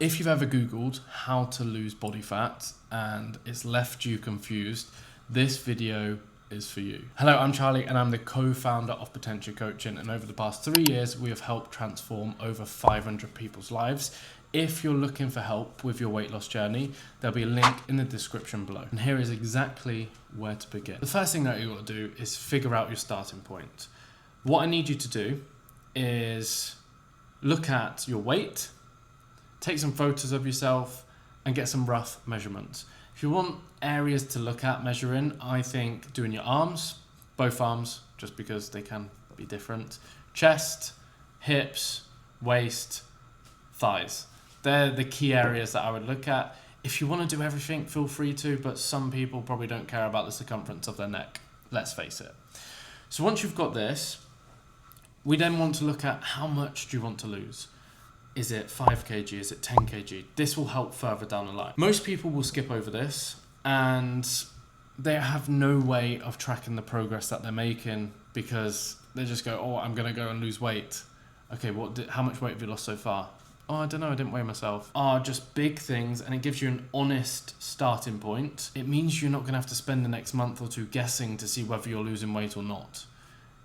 If you've ever Googled how to lose body fat and it's left you confused, this video is for you. Hello, I'm Charlie and I'm the co-founder of Potentia Coaching, and over the past 3 years we have helped transform over 500 people's lives. If you're looking for help with your weight loss journey, there'll be a link in the description below. And here is exactly where to begin. The first thing that you've got to do is figure out your starting point. What I need you to do is look at your weight, take some photos of yourself and get some rough measurements. If you want areas to look at measuring, I think doing your arms, both arms, just because they can be different, chest, hips, waist, thighs. They're the key areas that I would look at. If you want to do everything, feel free to, but some people probably don't care about the circumference of their neck. Let's face it. So once you've got this, we then want to look at how much do you want to lose. Is it 5 kg? Is it 10 kg? This will help further down the line. Most people will skip over this and they have no way of tracking the progress that they're making because they just go, oh, I'm going to go and lose weight. Okay, how much weight have you lost so far? Oh, I don't know, I didn't weigh myself. Just big things, and it gives you an honest starting point. It means you're not going to have to spend the next month or two guessing to see whether you're losing weight or not.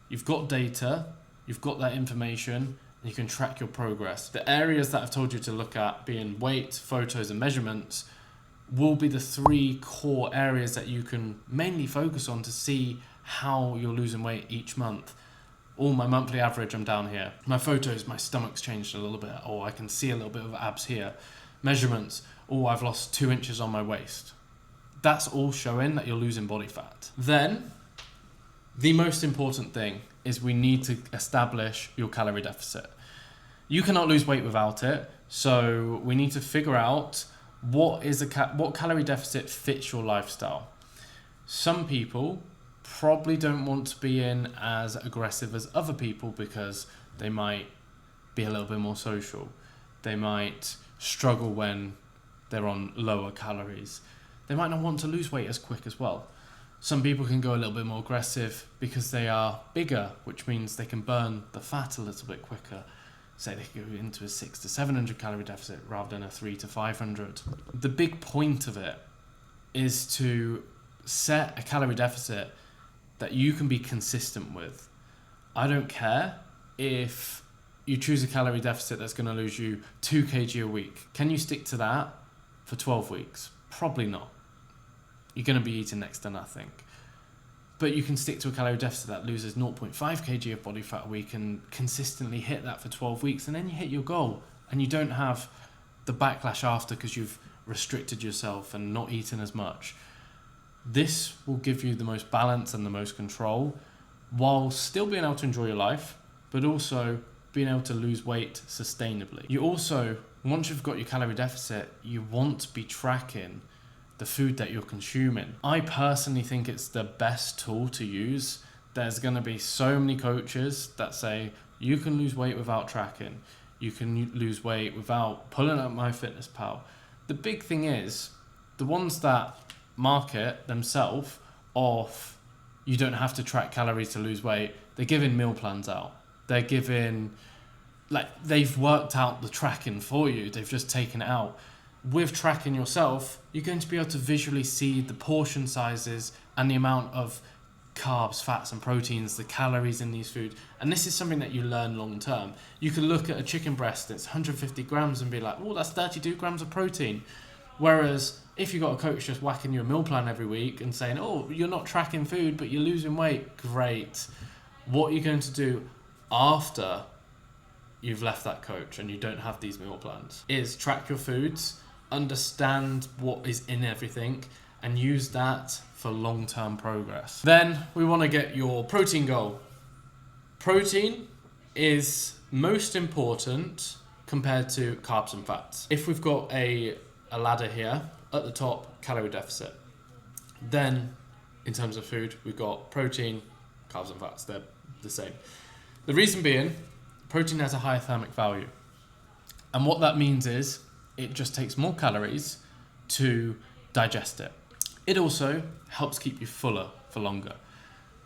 You've got data, you've got that information, you can track your progress. The areas that I've told you to look at, being weight, photos, and measurements, will be the 3 core areas that you can mainly focus on to see how you're losing weight each month. My monthly average, I'm down here. My photos, my stomach's changed a little bit, or I can see a little bit of abs here. Measurements, I've lost 2 inches on my waist. That's all showing that you're losing body fat. Then, the most important thing is we need to establish your calorie deficit. You cannot lose weight without it, so we need to figure out what calorie deficit fits your lifestyle. Some people probably don't want to be in as aggressive as other people because they might be a little bit more social. They might struggle when they're on lower calories. They might not want to lose weight as quick as well. Some people can go a little bit more aggressive because they are bigger, which means they can burn the fat a little bit quicker. Say they can go into a 600 to 700 calorie deficit rather than a 300 to 500. The big point of it is to set a calorie deficit that you can be consistent with. I don't care if you choose a calorie deficit that's going to lose you 2 kg a week. Can you stick to that for 12 weeks? Probably not. You're going to be eating next to nothing. But you can stick to a calorie deficit that loses 0.5 kg of body fat a week and consistently hit that for 12 weeks, and then you hit your goal and you don't have the backlash after because you've restricted yourself and not eaten as much. This will give you the most balance and the most control while still being able to enjoy your life, but also being able to lose weight sustainably. You also, once you've got your calorie deficit, you want to be tracking the food that you're consuming. I personally think it's the best tool to use. There's going to be so many coaches that say you can lose weight without tracking. You can lose weight without pulling up MyFitnessPal. The big thing is, the ones that market themselves off, you don't have to track calories to lose weight, they're giving meal plans out. They're giving, they've worked out the tracking for you. They've just taken it out. With tracking yourself, you're going to be able to visually see the portion sizes and the amount of carbs, fats and proteins, the calories in these foods. And this is something that you learn long term. You can look at a chicken breast that's 150 grams and be like, oh, that's 32 grams of protein. Whereas if you've got a coach just whacking you a meal plan every week and saying, oh, you're not tracking food, but you're losing weight, great. What you're going to do after you've left that coach and you don't have these meal plans is track your foods, understand what is in everything, and use that for long-term progress. Then we want to get your protein goal. Protein is most important compared to carbs and fats. If we've got a ladder here, at the top, calorie deficit. Then, in terms of food, we've got protein, carbs and fats. They're the same. The reason being, protein has a higher thermic value. And what that means is, it just takes more calories to digest it. It also helps keep you fuller for longer.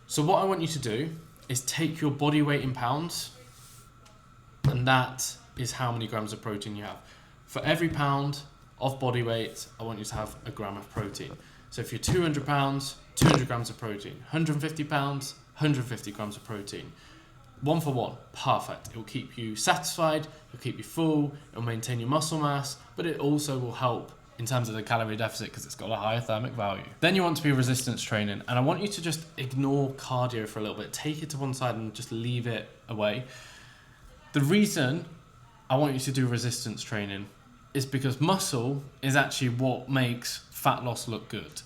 So what I want you to do is take your body weight in pounds, and that is how many grams of protein you have. For every pound of body weight, I want you to have a gram of protein. So if you're 200 pounds, 200 grams of protein. 150 pounds, 150 grams of protein. 1 for 1, perfect. It will keep you satisfied, it'll keep you full, it'll maintain your muscle mass, but it also will help in terms of the calorie deficit because it's got a higher thermic value. Then you want to be resistance training, and I want you to just ignore cardio for a little bit. Take it to one side and just leave it away. The reason I want you to do resistance training is because muscle is actually what makes fat loss look good.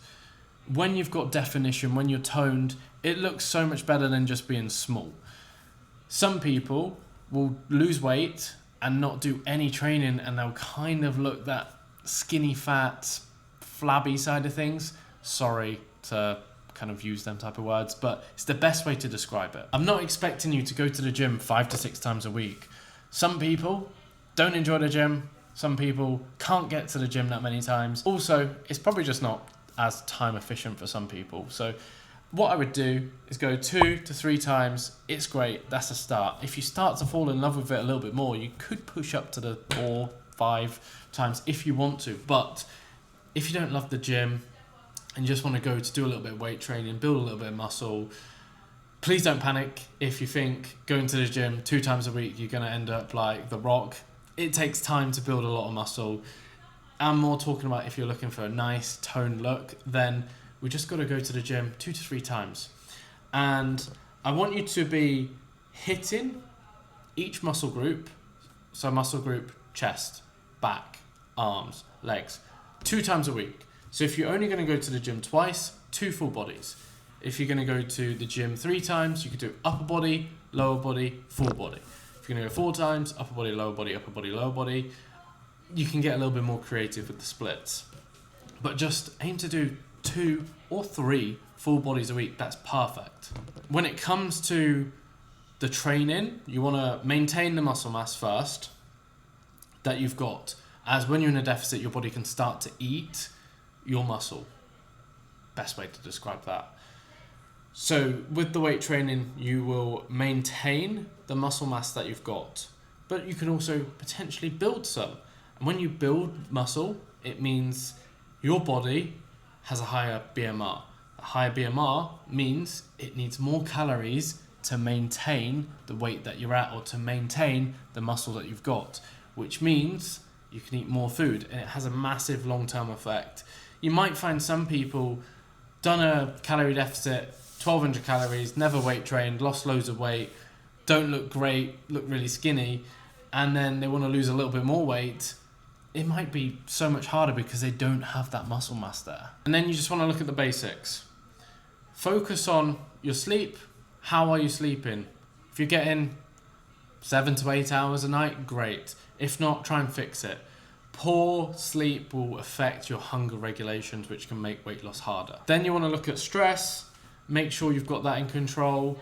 When you've got definition, when you're toned, it looks so much better than just being small. Some people will lose weight and not do any training, and they'll kind of look that skinny fat, flabby side of things. Sorry to kind of use them type of words, but it's the best way to describe it. I'm not expecting you to go to the gym 5 to 6 times a week. Some people don't enjoy the gym. Some people can't get to the gym that many times. Also, it's probably just not as time efficient for some people. So what I would do is go 2 to 3 times. It's great. That's a start. If you start to fall in love with it a little bit more, you could push up to the 4, 5 times if you want to. But if you don't love the gym and you just want to go to do a little bit of weight training, build a little bit of muscle, please don't panic if you think going to the gym 2 times a week you're going to end up like The Rock. It takes time to build a lot of muscle. I'm more talking about if you're looking for a nice toned look, then we just got to go to the gym 2 to 3 times. And I want you to be hitting each muscle group. So muscle group, chest, back, arms, legs, 2 times a week. So if you're only going to go to the gym twice, 2 full bodies. If you're going to go to the gym 3 times, you could do upper body, lower body, full body. If you're going to go 4 times, upper body, lower body, upper body, lower body. You can get a little bit more creative with the splits. But just aim to do 2 or 3 full bodies a week. That's perfect. When it comes to the training, you want to maintain the muscle mass first that you've got, as when you're in a deficit, your body can start to eat your muscle. Best way to describe that. So with the weight training, you will maintain the muscle mass that you've got, but you can also potentially build some. And when you build muscle, it means your body has a higher BMR. A higher BMR means it needs more calories to maintain the weight that you're at, or to maintain the muscle that you've got, which means you can eat more food, and it has a massive long-term effect. You might find some people done a calorie deficit, 1,200 calories, never weight trained, lost loads of weight, don't look great, look really skinny, and then they want to lose a little bit more weight. It might be so much harder because they don't have that muscle mass there. And then you just want to look at the basics. Focus on your sleep. How are you sleeping? If you're getting 7 to 8 hours a night, great. If not, try and fix it. Poor sleep will affect your hunger regulations, which can make weight loss harder. Then you want to look at stress. Make sure you've got that in control.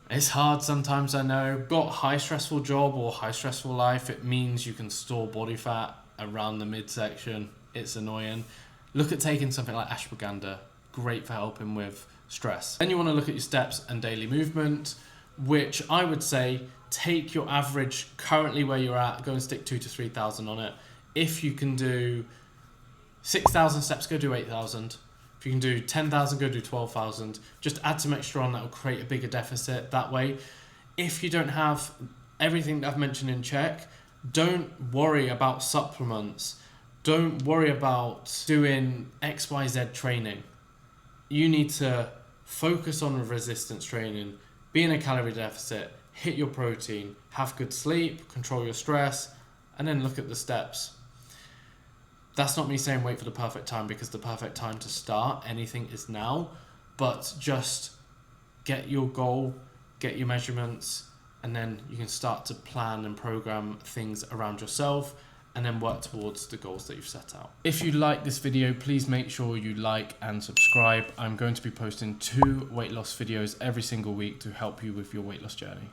It's hard sometimes, I know. Got a high stressful job or high stressful life, it means you can store body fat around the midsection. It's annoying. Look at taking something like ashwagandha. Great for helping with stress. Then you want to look at your steps and daily movement, which I would say take your average currently where you're at, go and stick 2,000 to 3,000 on it. If you can do 6,000 steps, go do 8,000. If you can do 10,000, go do 12,000. Just add some extra on, that will create a bigger deficit that way. If you don't have everything that I've mentioned in check, don't worry about supplements. Don't worry about doing XYZ training. You need to focus on resistance training, be in a calorie deficit, hit your protein, have good sleep, control your stress, and then look at the steps. That's not me saying wait for the perfect time, because the perfect time to start anything is now, but just get your goal, get your measurements, and then you can start to plan and program things around yourself and then work towards the goals that you've set out. If you like this video, please make sure you like and subscribe. I'm going to be posting 2 weight loss videos every single week to help you with your weight loss journey.